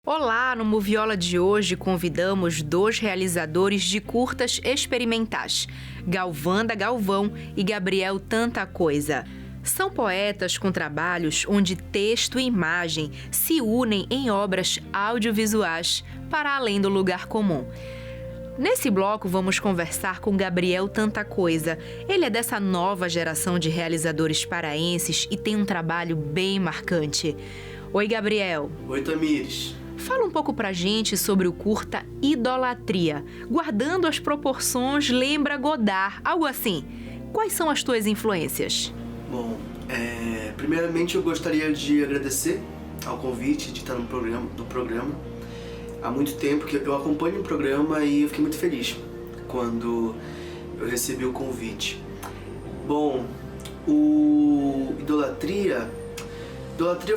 Olá, no Moviola de hoje convidamos dois realizadores de curtas experimentais, Galvanda Galvão e Gabriel Tanta Coisa. São poetas com trabalhos onde texto e imagem se unem em obras audiovisuais para além do lugar comum. Nesse bloco vamos conversar com Gabriel Tanta Coisa. Ele é dessa nova geração de realizadores paraenses e tem um trabalho bem marcante. Oi, Gabriel. Oi, Tamires. Fala um pouco pra gente sobre o curta Idolatria. Guardando as proporções, lembra Godard, algo assim. Quais são as tuas influências? Bom, primeiramente eu gostaria de agradecer ao convite de estar no programa. Há muito tempo que eu acompanho o programa e eu fiquei muito feliz quando eu recebi o convite. Bom, o Idolatria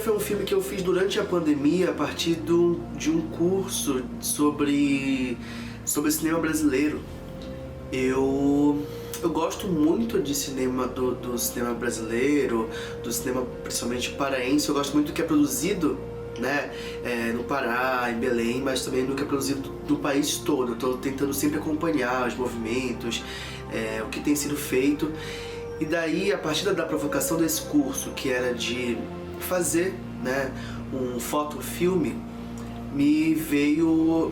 foi um filme que eu fiz durante a pandemia a partir de um curso sobre cinema brasileiro. Eu gosto muito de cinema do cinema brasileiro, do cinema principalmente paraense. Eu gosto muito do que é produzido, né, no Pará, em Belém, mas também do que é produzido no país todo. Eu estou tentando sempre acompanhar os movimentos, o que tem sido feito. E daí, a partir da provocação desse curso, que era de fazer, né, um fotofilme, me veio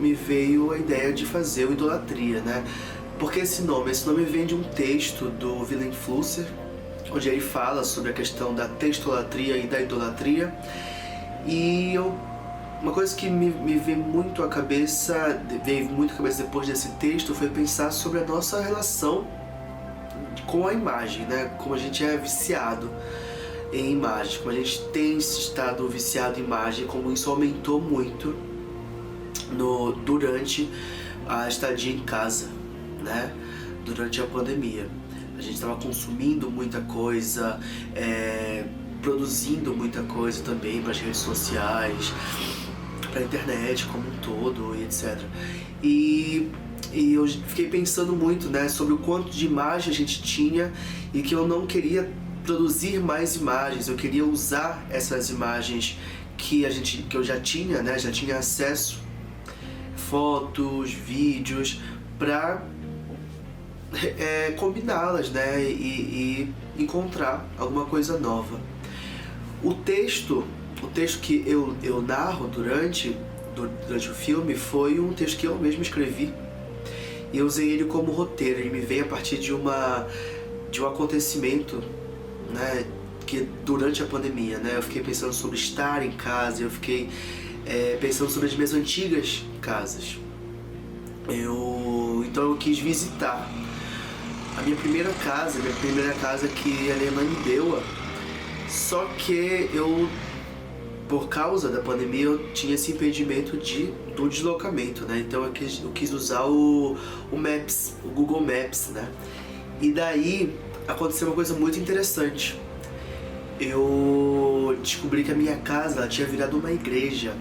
a ideia de fazer o Idolatria, né? Porque esse nome vem de um texto do Willem Flusser, onde ele fala sobre a questão da textolatria e da idolatria. E uma coisa que me veio muito à cabeça depois desse texto foi pensar sobre a nossa relação com a imagem, né? Como a gente é viciado em imagens, como a gente tem estado viciado em imagem, como isso aumentou muito durante a estadia em casa, né? Durante a pandemia. A gente estava consumindo muita coisa, produzindo muita coisa também para as redes sociais, para a internet como um todo e etc. E eu fiquei pensando muito, né, sobre o quanto de imagem a gente tinha e que eu não queria produzir mais imagens. Eu queria usar essas imagens que eu já tinha, né, já tinha acesso, fotos, vídeos, para combiná-las, né, e encontrar alguma coisa nova. O texto que eu narro durante o filme foi um texto que eu mesmo escrevi, e eu usei ele como roteiro. Ele me veio a partir de um acontecimento, né, que durante a pandemia, né, eu fiquei pensando sobre estar em casa, eu fiquei pensando sobre as minhas antigas casas. Então eu quis visitar a minha primeira casa que a minha mãe me deu. Só que por causa da pandemia, eu tinha esse impedimento do deslocamento, né? Então eu quis usar o Maps, o Google Maps, né? E daí aconteceu uma coisa muito interessante. Eu descobri que a minha casa tinha virado uma igreja.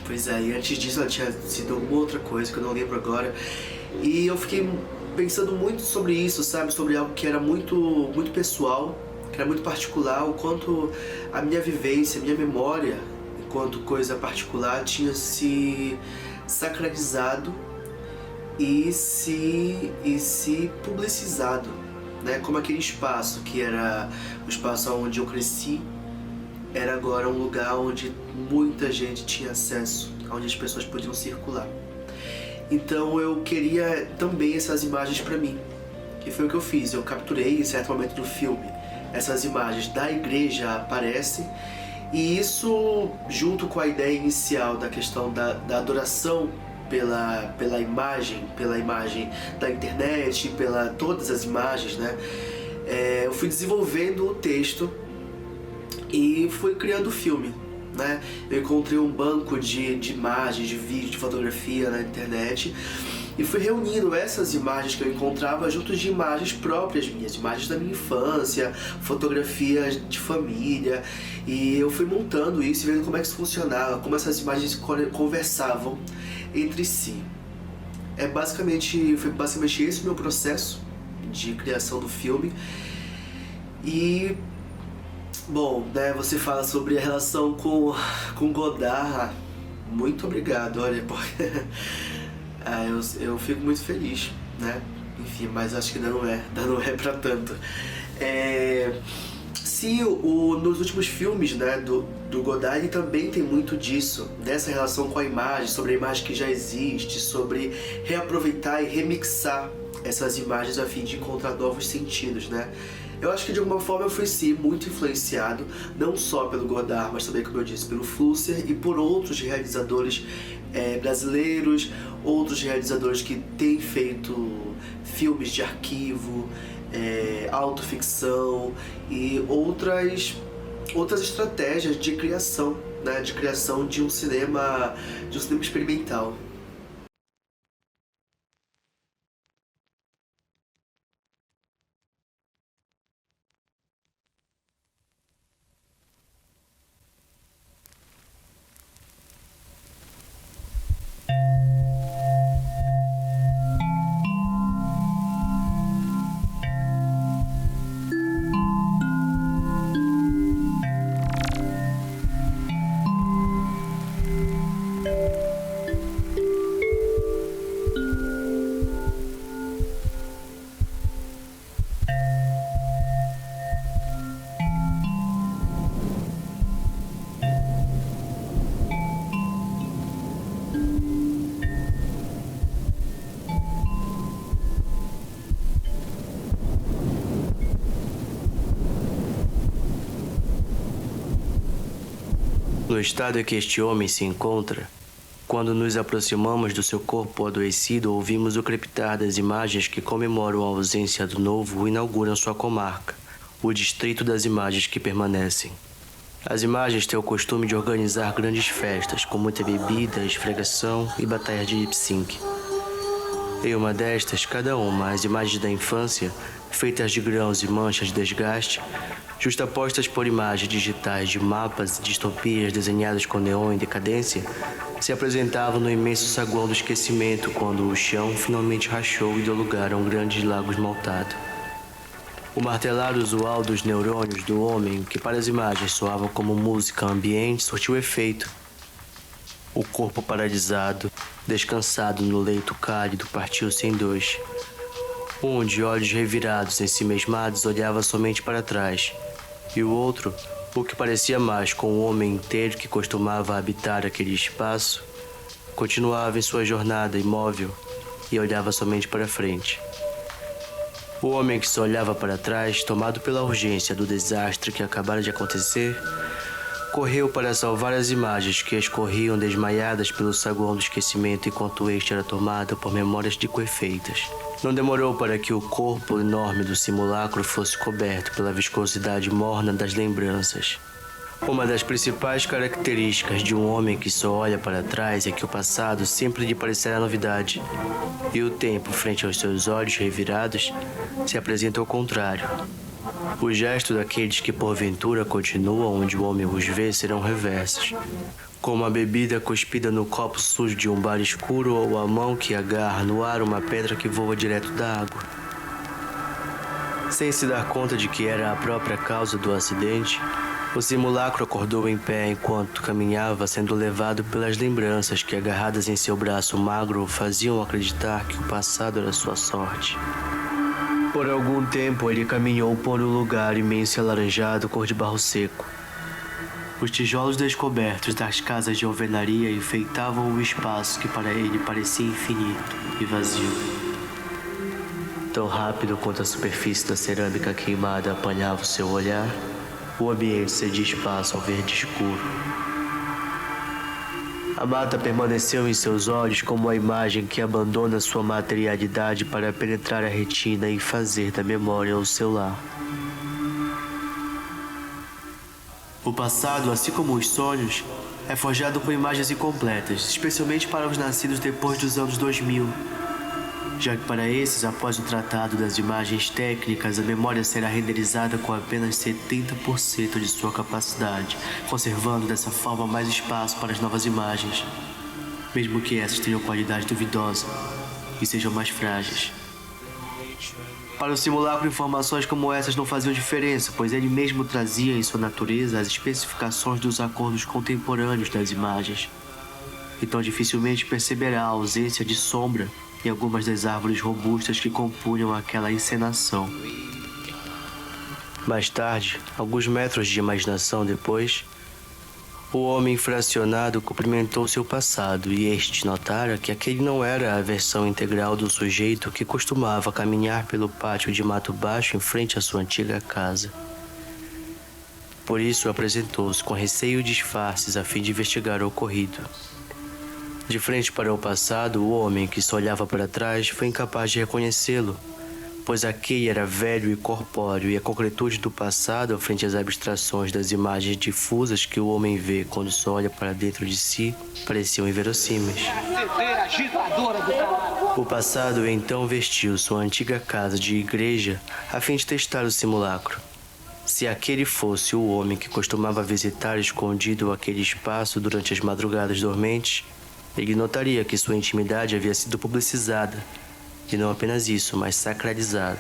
Pois é, e antes disso ela tinha sido alguma outra coisa que eu não lembro agora. E eu fiquei pensando muito sobre isso, sabe? Sobre algo que era muito, muito pessoal, que era muito particular, o quanto a minha vivência, a minha memória, enquanto coisa particular, tinha se sacralizado e se publicizado, né? Como aquele espaço que era o espaço onde eu cresci, era agora um lugar onde muita gente tinha acesso, onde as pessoas podiam circular. Então eu queria também essas imagens para mim, que foi o que eu fiz. Eu capturei em certo momento do filme, essas imagens da igreja aparecem, e isso, junto com a ideia inicial da questão da adoração pela imagem da internet, pela todas as imagens, né? Eu fui desenvolvendo o texto e fui criando o filme, né? Eu encontrei um banco de imagens, de vídeo, de fotografia na internet e fui reunindo essas imagens que eu encontrava junto de imagens próprias minhas, imagens da minha infância, fotografias de família, e eu fui montando isso e vendo como é que isso funcionava, como essas imagens conversavam entre si. Foi basicamente esse o meu processo de criação do filme. E Bom, né, você fala sobre a relação com Godard. Muito obrigado, olha, porque eu fico muito feliz, né? Enfim, mas acho que ainda não é pra tanto. Se nos últimos filmes, né, do Godard, ele também tem muito disso, dessa relação com a imagem, sobre a imagem que já existe, sobre reaproveitar e remixar essas imagens a fim de encontrar novos sentidos, né? Eu acho que de alguma forma eu fui sim muito influenciado, não só pelo Godard, mas também, como eu disse, pelo Flusser e por outros realizadores brasileiros, outros realizadores que têm feito filmes de arquivo, autoficção e outras estratégias de criação, né, de criação de um cinema experimental. No estado em que este homem se encontra, quando nos aproximamos do seu corpo adoecido, ouvimos o crepitar das imagens que comemoram a ausência do novo e inauguram sua comarca, o distrito das imagens que permanecem. As imagens têm o costume de organizar grandes festas, com muita bebida, esfregação e batalha de lip sync. Em uma destas, cada uma, as imagens da infância, feitas de grãos e manchas de desgaste, justapostas por imagens digitais de mapas e distopias desenhadas com neon em decadência, se apresentavam no imenso saguão do esquecimento quando o chão finalmente rachou e deu lugar a um grande lago esmaltado. O martelar usual dos neurônios do homem, que para as imagens soava como música ambiente, surtiu efeito. O corpo paralisado, descansado no leito cálido, partiu-se em dois. Um, de olhos revirados, ensimesmados, olhava somente para trás, e o outro, o que parecia mais com o homem inteiro que costumava habitar aquele espaço, continuava em sua jornada imóvel e olhava somente para frente. O homem que só olhava para trás, tomado pela urgência do desastre que acabara de acontecer, correu para salvar as imagens que escorriam desmaiadas pelo saguão do esquecimento enquanto este era tomado por memórias liquefeitas. Não demorou para que o corpo enorme do simulacro fosse coberto pela viscosidade morna das lembranças. Uma das principais características de um homem que só olha para trás é que o passado sempre lhe parecerá novidade, e o tempo, frente aos seus olhos revirados, se apresenta ao contrário. O gesto daqueles que porventura continuam onde o homem os vê serão reversos, como a bebida cuspida no copo sujo de um bar escuro ou a mão que agarra no ar uma pedra que voa direto da água. Sem se dar conta de que era a própria causa do acidente, o simulacro acordou em pé enquanto caminhava, sendo levado pelas lembranças que, agarradas em seu braço magro, o faziam acreditar que o passado era sua sorte. Por algum tempo ele caminhou por um lugar imenso e alaranjado, cor de barro seco. Os tijolos descobertos das casas de alvenaria enfeitavam o espaço que para ele parecia infinito e vazio. Tão rápido quanto a superfície da cerâmica queimada apanhava o seu olhar, o ambiente cedia espaço ao verde escuro. A mata permaneceu em seus olhos como a imagem que abandona sua materialidade para penetrar a retina e fazer da memória o seu lar. O passado, assim como os sonhos, é forjado com imagens incompletas, especialmente para os nascidos depois dos anos 2000, já que para esses, após o tratado das imagens técnicas, a memória será renderizada com apenas 70% de sua capacidade, conservando dessa forma mais espaço para as novas imagens, mesmo que essas tenham qualidade duvidosa e sejam mais frágeis. Para o simulacro, informações como essas não faziam diferença, pois ele mesmo trazia em sua natureza as especificações dos acordos contemporâneos das imagens. Então dificilmente perceberá a ausência de sombra em algumas das árvores robustas que compunham aquela encenação. Mais tarde, alguns metros de imaginação depois, o homem fracionado cumprimentou seu passado e este notara que aquele não era a versão integral do sujeito que costumava caminhar pelo pátio de mato baixo em frente à sua antiga casa. Por isso apresentou-se com receio e disfarces a fim de investigar o ocorrido. De frente para o passado, o homem que só olhava para trás foi incapaz de reconhecê-lo, pois aquele era velho e corpóreo e a concretude do passado frente às abstrações das imagens difusas que o homem vê quando só olha para dentro de si pareciam inverossímeis. O passado então vestiu sua antiga casa de igreja a fim de testar o simulacro. Se aquele fosse o homem que costumava visitar escondido aquele espaço durante as madrugadas dormentes, ele notaria que sua intimidade havia sido publicizada. E não apenas isso, mas sacralizado.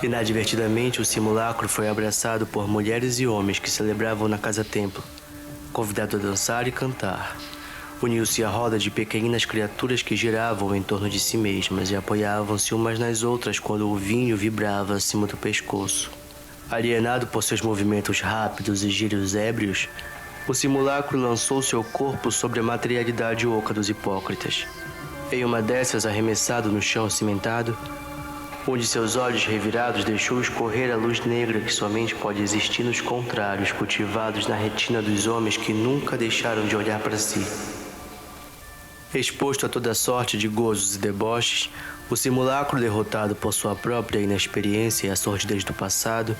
Inadvertidamente, o simulacro foi abraçado por mulheres e homens que celebravam na casa-templo, convidados a dançar e cantar. Uniu-se a roda de pequeninas criaturas que giravam em torno de si mesmas e apoiavam-se umas nas outras quando o vinho vibrava acima do pescoço. Alienado por seus movimentos rápidos e giros ébrios, o simulacro lançou seu corpo sobre a materialidade oca dos hipócritas. Em uma dessas, arremessado no chão cimentado, um de seus olhos revirados deixou escorrer a luz negra que somente pode existir nos contrários cultivados na retina dos homens que nunca deixaram de olhar para si. Exposto a toda sorte de gozos e deboches, o simulacro, derrotado por sua própria inexperiência e a sordidez do passado,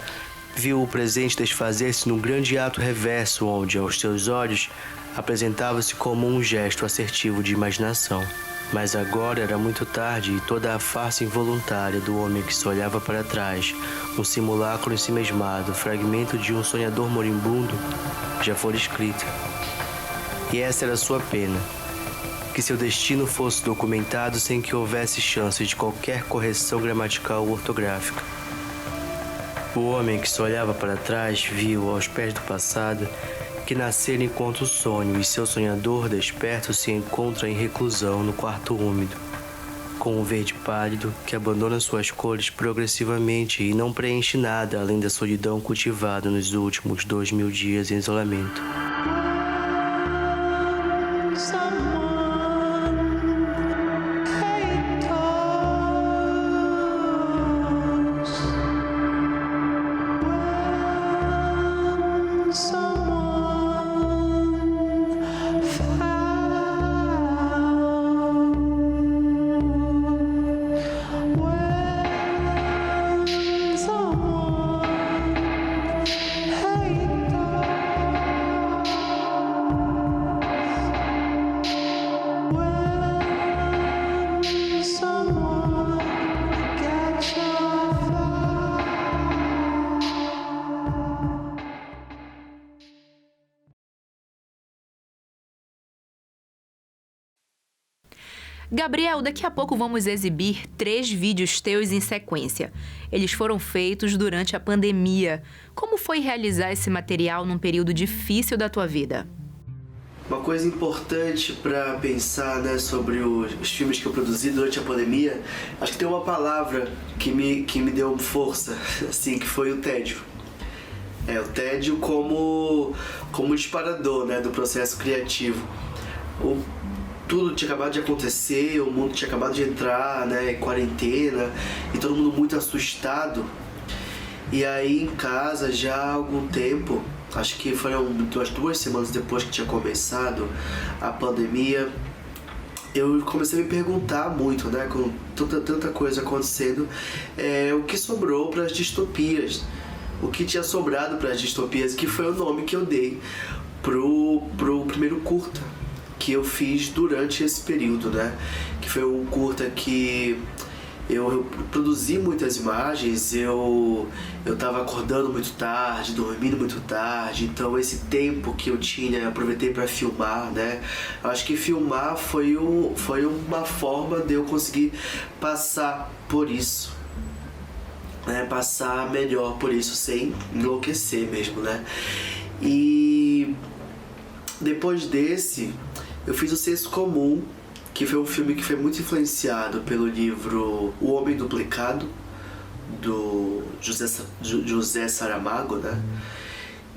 viu o presente desfazer-se num grande ato reverso onde, aos seus olhos, apresentava-se como um gesto assertivo de imaginação. Mas agora era muito tarde e toda a farsa involuntária do homem que só olhava para trás, um simulacro ensimesmado, fragmento de um sonhador moribundo, já fora escrita. E essa era sua pena, que seu destino fosse documentado sem que houvesse chance de qualquer correção gramatical ou ortográfica. O homem que só olhava para trás viu, aos pés do passado, que nascer enquanto sonho e seu sonhador desperto se encontra em reclusão no quarto úmido, com um verde pálido que abandona suas cores progressivamente e não preenche nada além da solidão cultivada nos últimos 2000 dias em isolamento. Gabriel, daqui a pouco vamos exibir 3 vídeos teus em sequência. Eles foram feitos durante a pandemia. Como foi realizar esse material num período difícil da tua vida? Uma coisa importante para pensar, né, sobre os filmes que eu produzi durante a pandemia, acho que tem uma palavra que me deu força, assim, que foi o tédio. O tédio como disparador, né, do processo criativo. Tudo tinha acabado de acontecer, o mundo tinha acabado de entrar, né, em quarentena, e todo mundo muito assustado. E aí em casa, já há algum tempo, acho que foram umas 2 semanas depois que tinha começado a pandemia, eu comecei a me perguntar muito, né, com tanta coisa acontecendo, o que sobrou para as distopias, o que tinha sobrado para as distopias, que foi o nome que eu dei pro primeiro curta que eu fiz durante esse período, né? Que foi um curta que eu produzi muitas imagens, eu tava acordando muito tarde, dormindo muito tarde, então esse tempo que eu tinha, eu aproveitei para filmar, né? Eu acho que filmar foi uma forma de eu conseguir passar por isso, né? Passar melhor por isso, sem enlouquecer mesmo, né? E depois desse, eu fiz O Senso Comum, que foi um filme que foi muito influenciado pelo livro O Homem Duplicado, do José Saramago, né?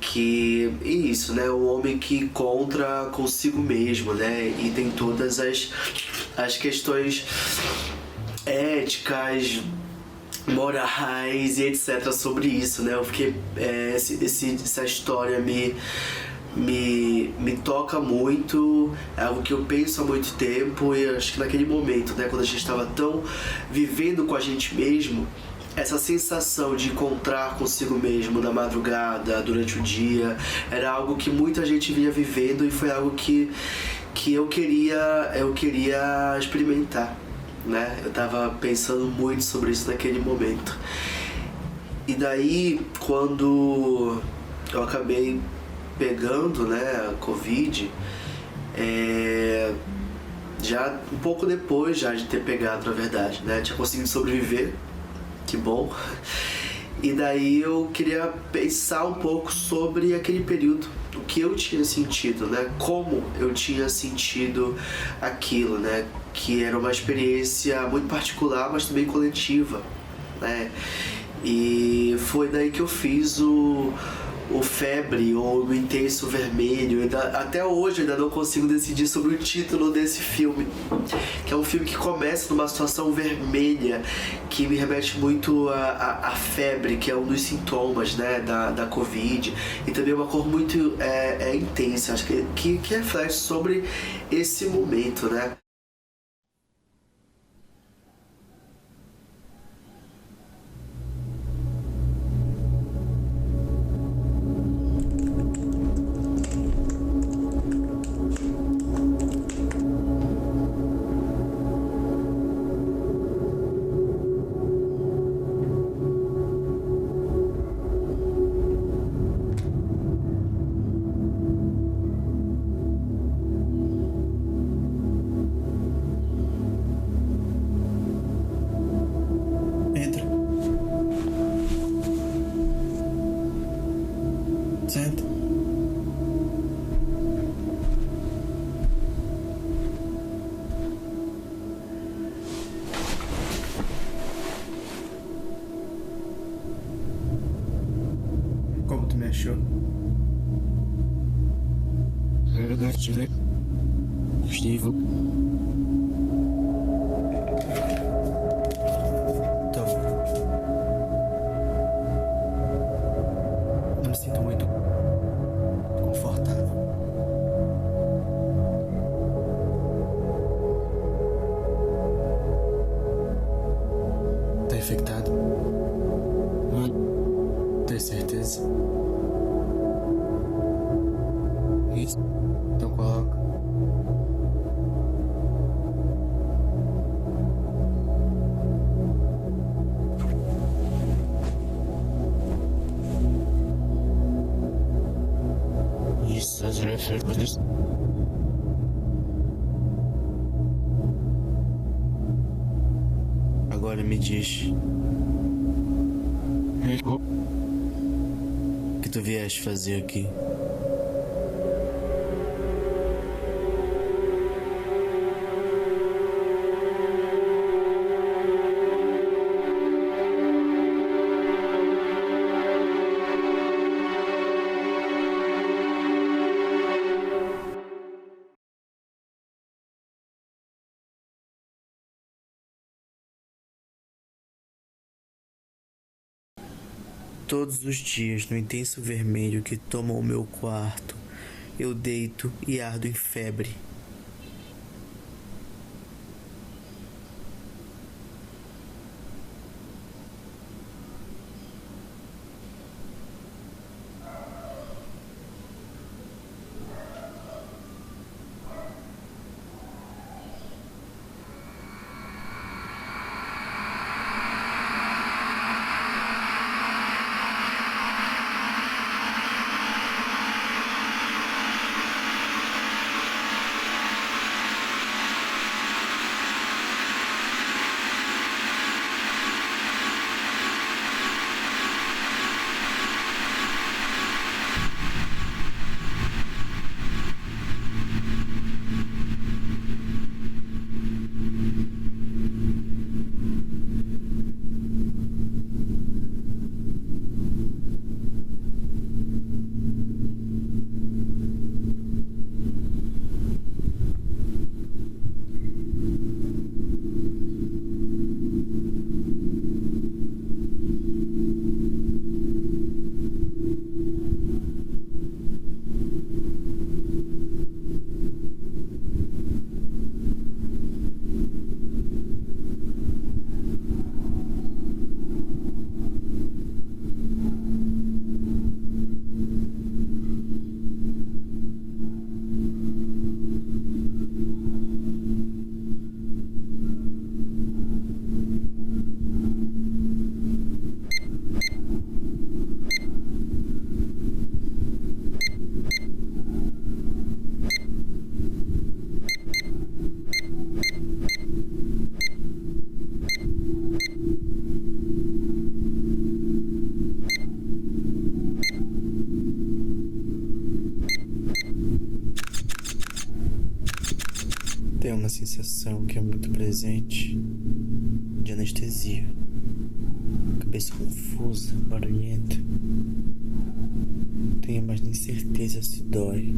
Que é isso, né? O homem que encontra consigo mesmo, né? E tem todas as questões éticas, morais e etc. sobre isso, né? Eu fiquei... essa história me toca muito, é algo que eu penso há muito tempo, e acho que naquele momento, né, quando a gente estava tão vivendo com a gente mesmo, essa sensação de encontrar consigo mesmo na madrugada, durante o dia, era algo que muita gente vinha vivendo, e foi algo que eu queria experimentar, né? Eu estava pensando muito sobre isso naquele momento. E daí, quando eu acabei pegando, né, a Covid, já um pouco depois já de ter pegado, na verdade, né, tinha conseguido sobreviver, que bom. E daí eu queria pensar um pouco sobre aquele período, o que eu tinha sentido, né, como eu tinha sentido aquilo, né, que era uma experiência muito particular, mas também coletiva, né. E foi daí que eu fiz o Febre, ou o Intenso Vermelho. Até hoje eu ainda não consigo decidir sobre o título desse filme, que é um filme que começa numa situação vermelha, que me remete muito à febre, que é um dos sintomas, né, da Covid, e também uma cor muito intensa, acho que reflete sobre esse momento, né. Entra. Senta. Como tu me achou? Steve. Não me sinto muito confortável. Tá infectado? Tem certeza? Isso. Então coloca. Isso, as referências. Agora me diz. O que tu vieste fazer aqui? Todos os dias, no intenso vermelho que toma o meu quarto, eu deito e ardo em febre. Tem uma sensação que é muito presente de anestesia. Cabeça confusa, barulhenta. Não tenho mais nem certeza se dói.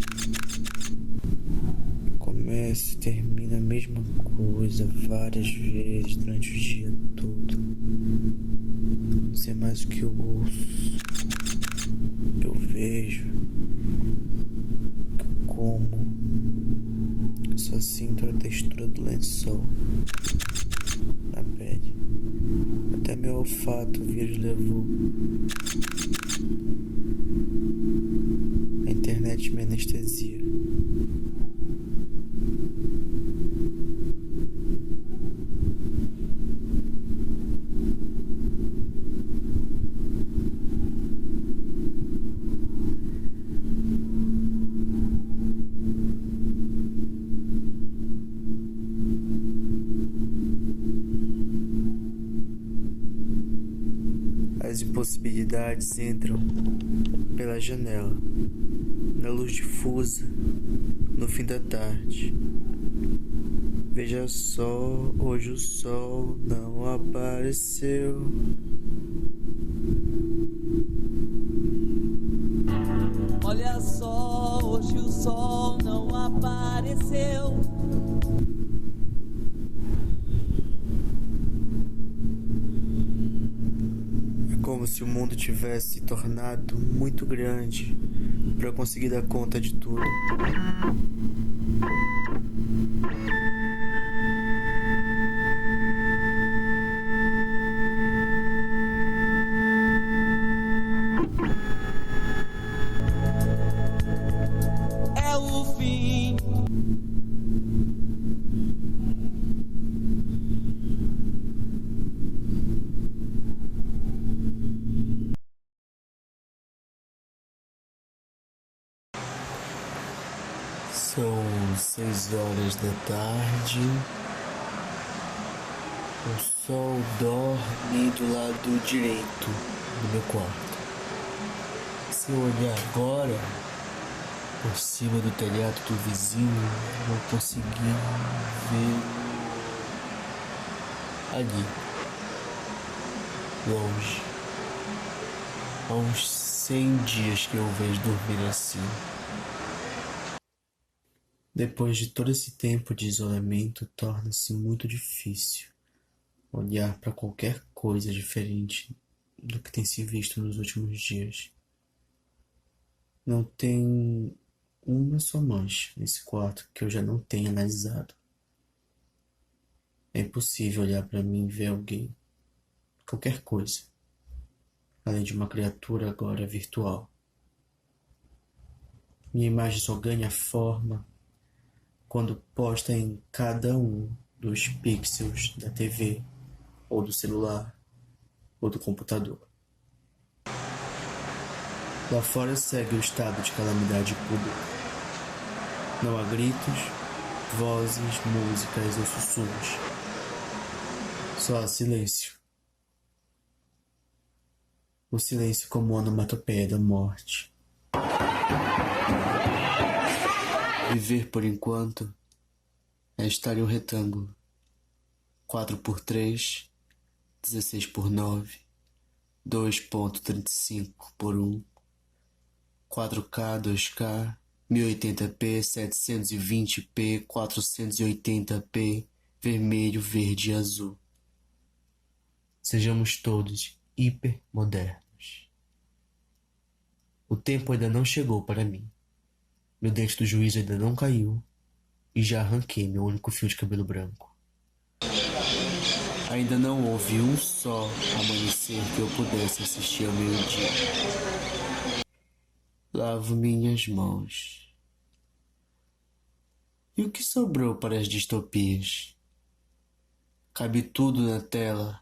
Começa e termina a mesma coisa várias vezes durante o dia todo. Não sei mais o que eu ouço, o que eu vejo, o que eu como. Eu só sinto a textura do lençol na pele. Até meu olfato o vírus levou. A internet me anestesia. As impossibilidades entram pela janela, na luz difusa, no fim da tarde. Veja só, hoje o sol não apareceu. Olha só, hoje o sol não apareceu. Como se o mundo tivesse se tornado muito grande para eu conseguir dar conta de tudo. É o fim. São 6 horas da tarde. O sol dorme do lado direito do meu quarto. Se eu olhar agora por cima do telhado do vizinho, vou conseguir ver ali, longe. Há uns 100 dias que eu vejo dormir assim. Depois de todo esse tempo de isolamento, torna-se muito difícil olhar para qualquer coisa diferente do que tem se visto nos últimos dias. Não tem uma só mancha nesse quarto que eu já não tenha analisado. É impossível olhar para mim e ver alguém, qualquer coisa, além de uma criatura agora virtual. Minha imagem só ganha forma quando posta em cada um dos pixels da TV, ou do celular, ou do computador. Lá fora segue o estado de calamidade pública. Não há gritos, vozes, músicas ou sussurros. Só há silêncio. O silêncio como onomatopeia da morte. Viver por enquanto é estar em um retângulo. 4x3, 16x9, 2.35 por 1, 4K, 2K, 1080p, 720p, 480p, vermelho, verde e azul. Sejamos todos hipermodernos. O tempo ainda não chegou para mim. Meu dente do juízo ainda não caiu e já arranquei meu único fio de cabelo branco. Ainda não houve um só amanhecer que eu pudesse assistir ao meio-dia. Lavo minhas mãos. E o que sobrou para as distopias? Cabe tudo na tela: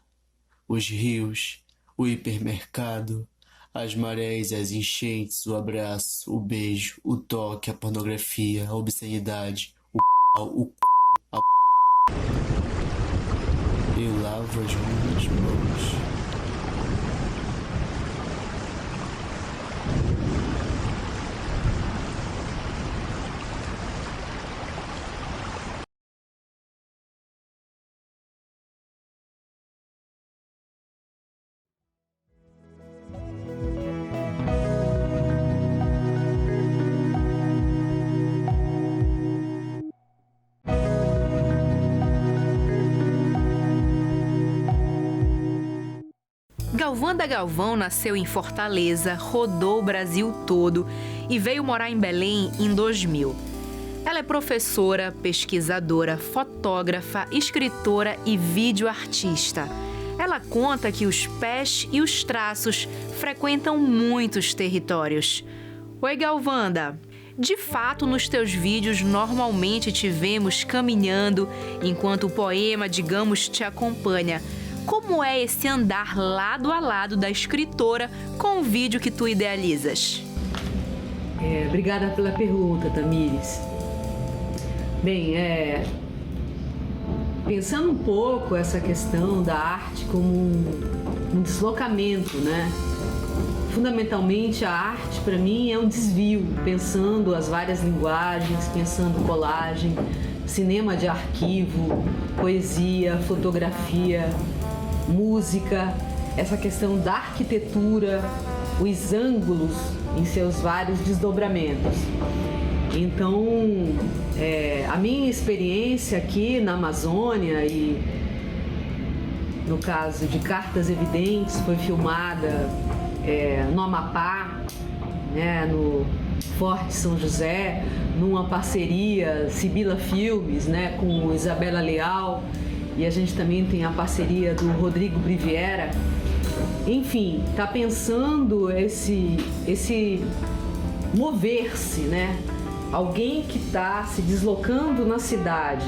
os rios, o hipermercado, as marés e as enchentes, o abraço, o beijo, o toque, a pornografia, a obscenidade, o Eu lavo as minhas mãos. Galvanda Galvão nasceu em Fortaleza, rodou o Brasil todo e veio morar em Belém em 2000. Ela é professora, pesquisadora, fotógrafa, escritora e videoartista. Ela conta que os pés e os traços frequentam muitos territórios. Oi, Galvanda! De fato, nos teus vídeos normalmente te vemos caminhando enquanto o poema, digamos, te acompanha. Como é esse andar lado a lado da escritora com o vídeo que tu idealizas? Obrigada pela pergunta, Tamires. Bem, pensando um pouco essa questão da arte como um deslocamento, né? Fundamentalmente, a arte, para mim, é um desvio, pensando as várias linguagens, pensando colagem, cinema de arquivo, poesia, fotografia, música, essa questão da arquitetura, os ângulos em seus vários desdobramentos. Então, a minha experiência aqui na Amazônia e no caso de Cartas Evidentes, foi filmada no Amapá, né, no Forte São José, numa parceria Sibila Filmes, né, com Isabela Leal, e a gente também tem a parceria do Rodrigo Briviera. Enfim, tá pensando esse mover-se, né? Alguém que está se deslocando na cidade.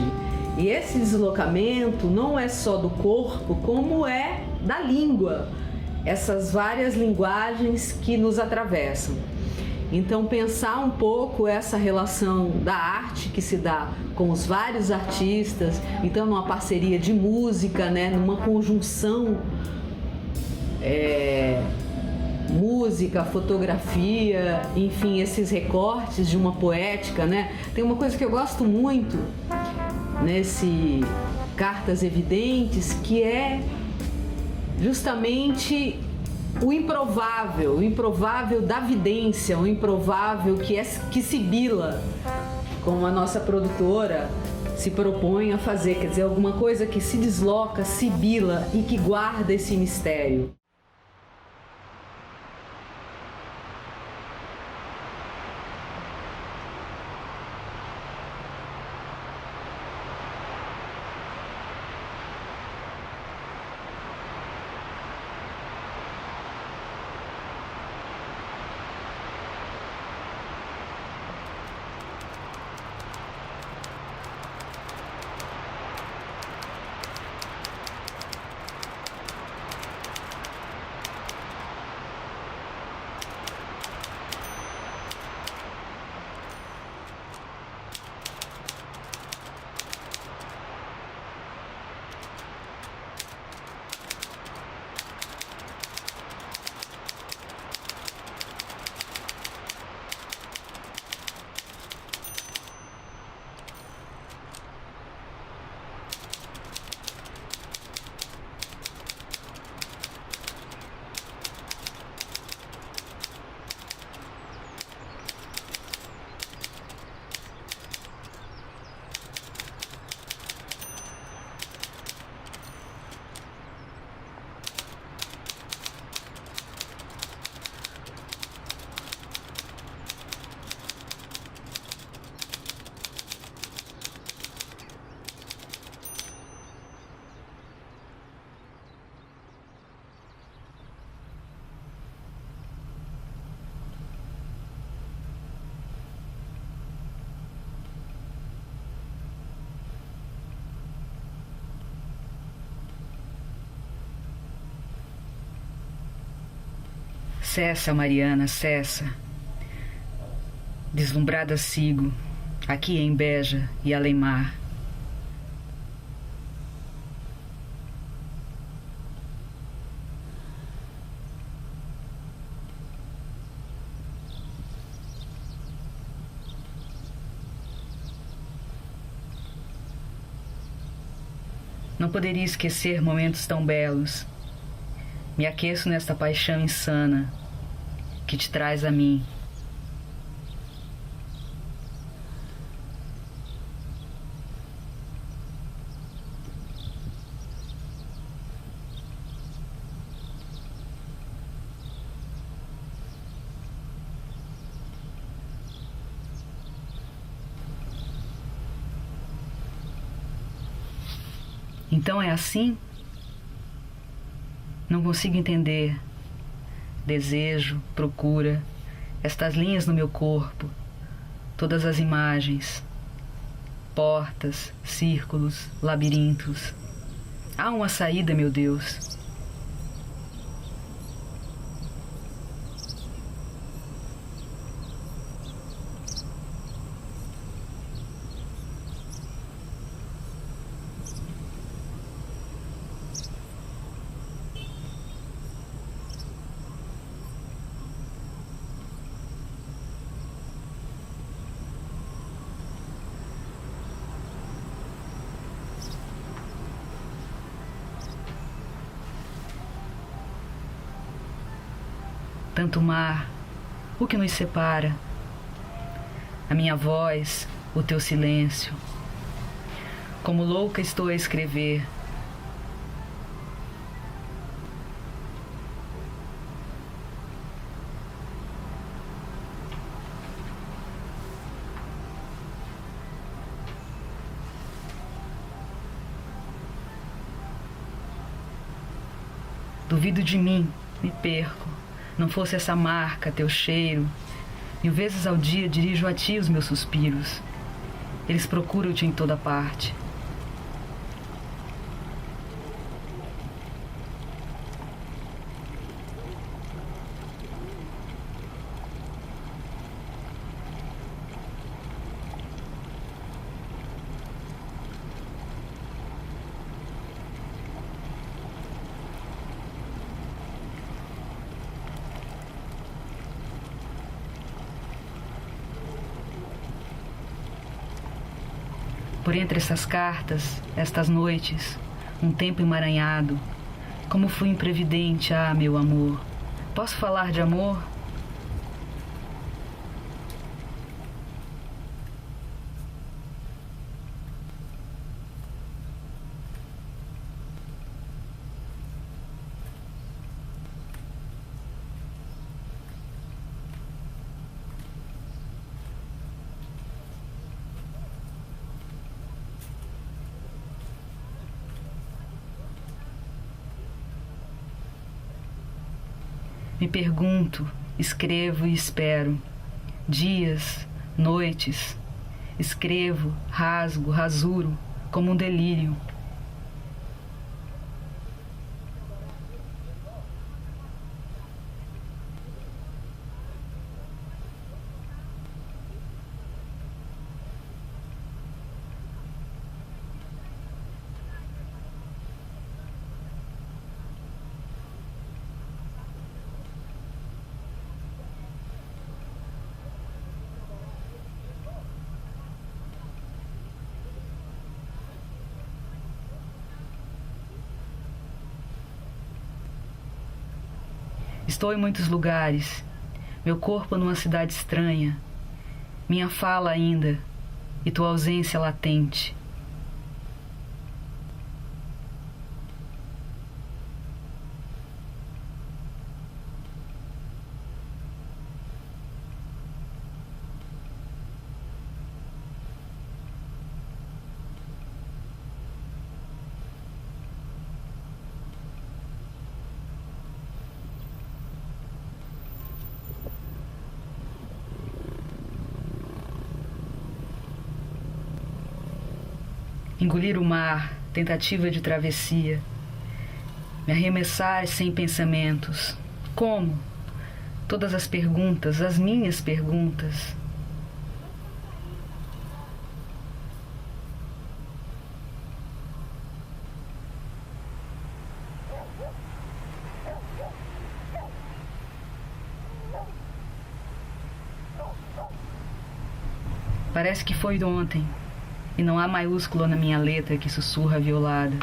E esse deslocamento não é só do corpo, como é da língua. Essas várias linguagens que nos atravessam. Então, pensar um pouco essa relação da arte que se dá com os vários artistas, então numa parceria de música, né, numa conjunção música, fotografia, enfim, esses recortes de uma poética, né? Tem uma coisa que eu gosto muito nesse Cartas Evidentes, que é justamente o improvável da vidência, o improvável que Sibila, como a nossa produtora, se propõe a fazer, quer dizer, alguma coisa que se desloca, sibila e que guarda esse mistério. Cessa, Mariana, cessa. Deslumbrada sigo, aqui em Beja e além-mar. Não poderia esquecer momentos tão belos. Me aqueço nesta paixão insana que te traz a mim. Então é assim? Não consigo entender. Desejo, procura, estas linhas no meu corpo, todas as imagens, portas, círculos, labirintos. Há uma saída, meu Deus. Tanto mar, o que nos separa? A minha voz, o teu silêncio. Como louca estou a escrever. Duvido de mim, me perco. Não fosse essa marca, teu cheiro. 1000 vezes ao dia dirijo a ti os meus suspiros. Eles procuram-te em toda parte. Por entre essas cartas, estas noites, um tempo emaranhado, como fui imprevidente, ah, meu amor. Posso falar de amor? Me pergunto, escrevo e espero. Dias, noites, escrevo, rasgo, rasuro, como um delírio. Estou em muitos lugares, meu corpo numa cidade estranha, minha fala ainda e tua ausência latente. Engolir o mar, tentativa de travessia. Me arremessar sem pensamentos. Como? Todas as perguntas, as minhas perguntas. Parece que foi ontem. E não há maiúscula na minha letra que sussurra violada.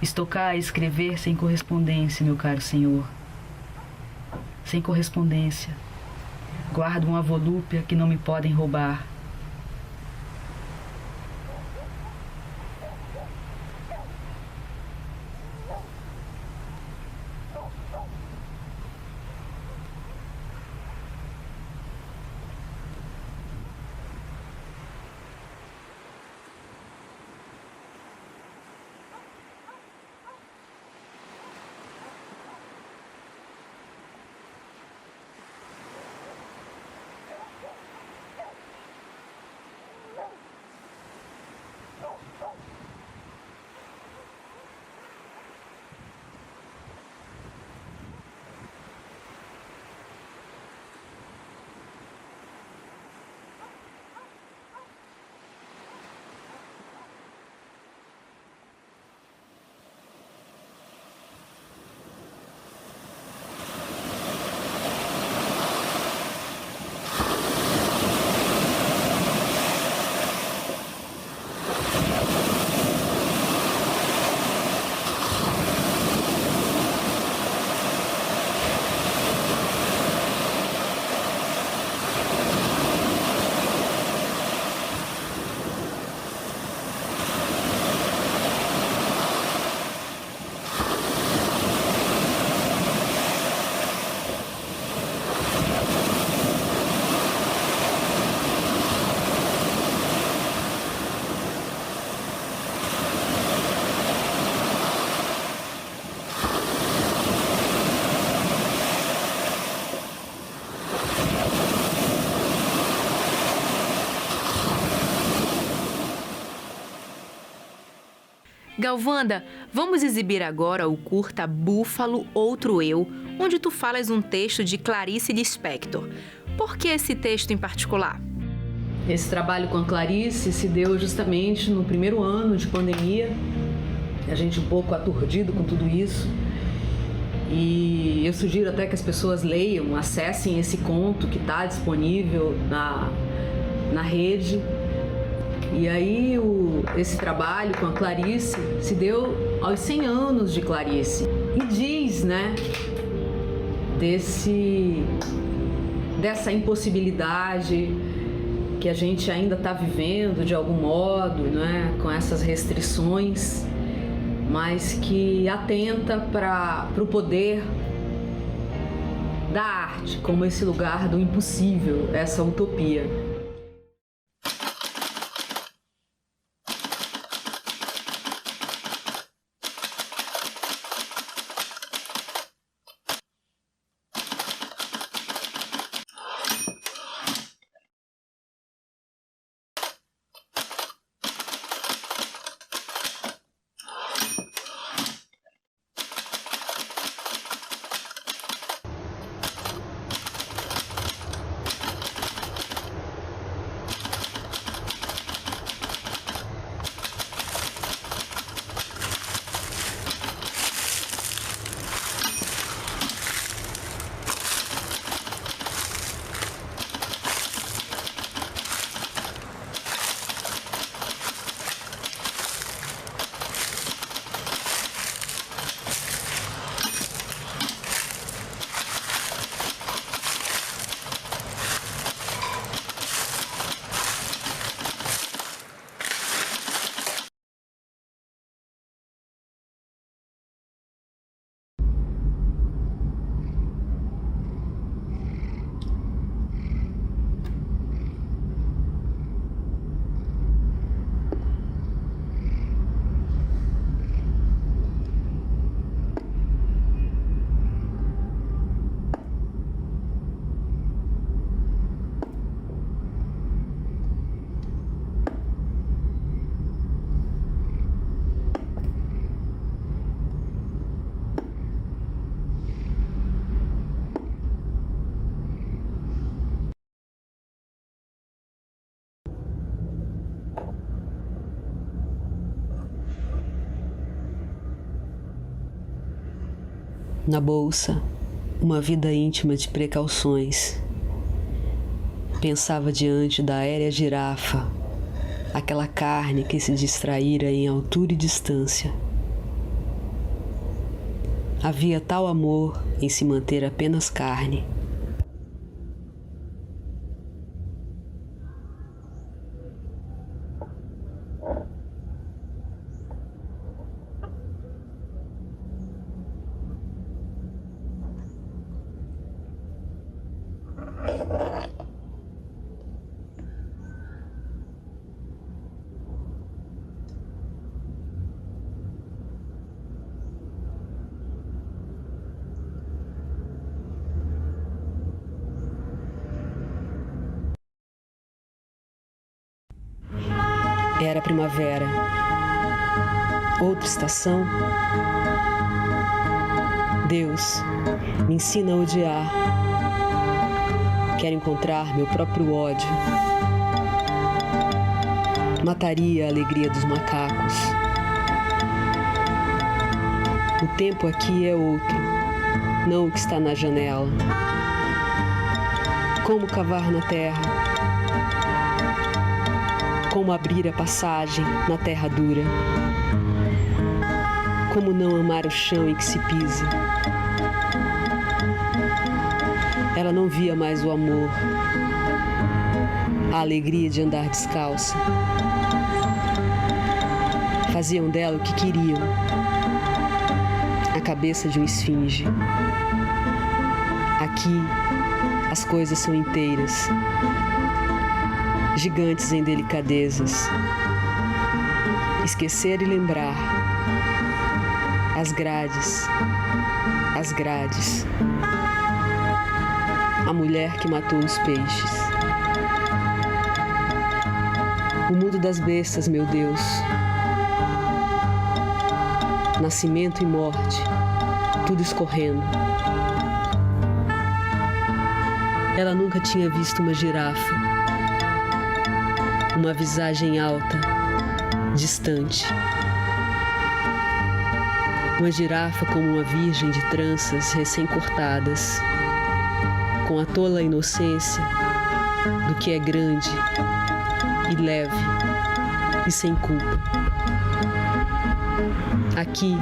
Estou cá a escrever sem correspondência, meu caro senhor. Sem correspondência. Guardo uma volúpia que não me podem roubar. Galvanda, vamos exibir agora o curta Búfalo, Outro Eu, onde tu falas um texto de Clarice Lispector. Por que esse texto em particular? Esse trabalho com a Clarice se deu justamente no primeiro ano de pandemia, a gente um pouco aturdido com tudo isso. E eu sugiro até que as pessoas leiam, acessem esse conto que está disponível na rede. E aí esse trabalho com a Clarice se deu aos 100 anos de Clarice. E diz, né, dessa impossibilidade que a gente ainda está vivendo de algum modo, né, com essas restrições, mas que atenta para o poder da arte como esse lugar do impossível, essa utopia. Na bolsa, uma vida íntima de precauções. Pensava diante da aérea girafa, aquela carne que se distraíra em altura e distância. Havia tal amor em se manter apenas carne. Era primavera. Outra estação. Deus, me ensina a odiar. Quero encontrar meu próprio ódio. Mataria a alegria dos macacos. O tempo aqui é outro, não o que está na janela. Como cavar na terra? Como abrir a passagem na terra dura? Como não amar o chão em que se pisa? Ela não via mais o amor, a alegria de andar descalça. Faziam dela o que queriam, a cabeça de um esfinge. Aqui, as coisas são inteiras, gigantes em delicadezas. Esquecer e lembrar. As grades. As grades. A mulher que matou os peixes. O mundo das bestas, meu Deus. nascimento e morte, tudo escorrendo. Ela nunca tinha visto uma girafa, uma visagem alta, distante. Uma girafa como uma virgem de tranças recém-cortadas, com a tola inocência do que é grande e leve e sem culpa. Aqui,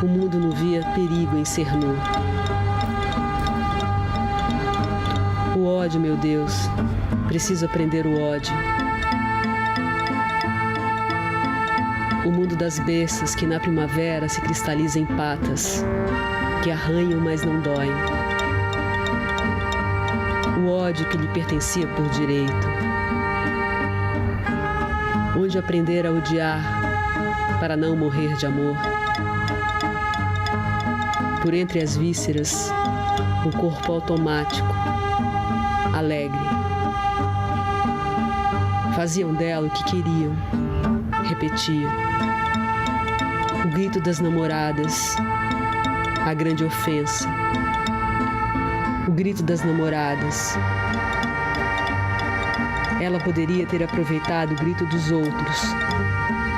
o mundo não via perigo em ser nu. O ódio, meu Deus, preciso aprender o ódio. O mundo das bestas que na primavera se cristaliza em patas, que arranham, mas não doem. O ódio que lhe pertencia por direito. Onde aprender a odiar para não morrer de amor. Por entre as vísceras, um corpo automático, alegre. Faziam dela o que queriam, repetia. O grito das namoradas, a grande ofensa. O grito das namoradas. Ela poderia ter aproveitado o grito dos outros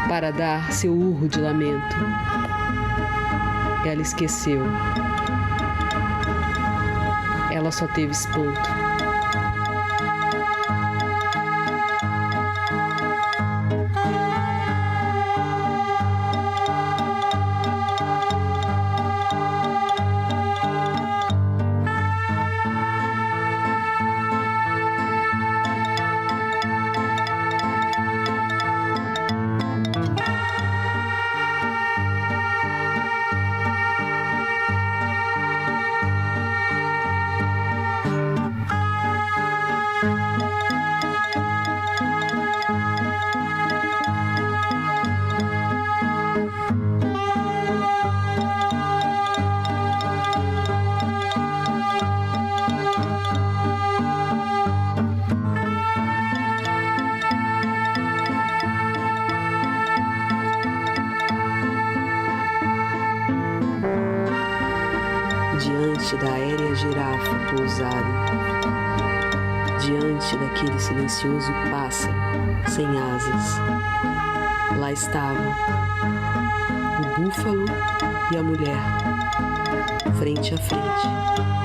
para dar seu urro de lamento. Ela esqueceu. Ela só teve espanto. Diante da aérea girafa pousada, diante daquele silencioso pássaro sem asas, lá estavam o búfalo e a mulher, frente a frente.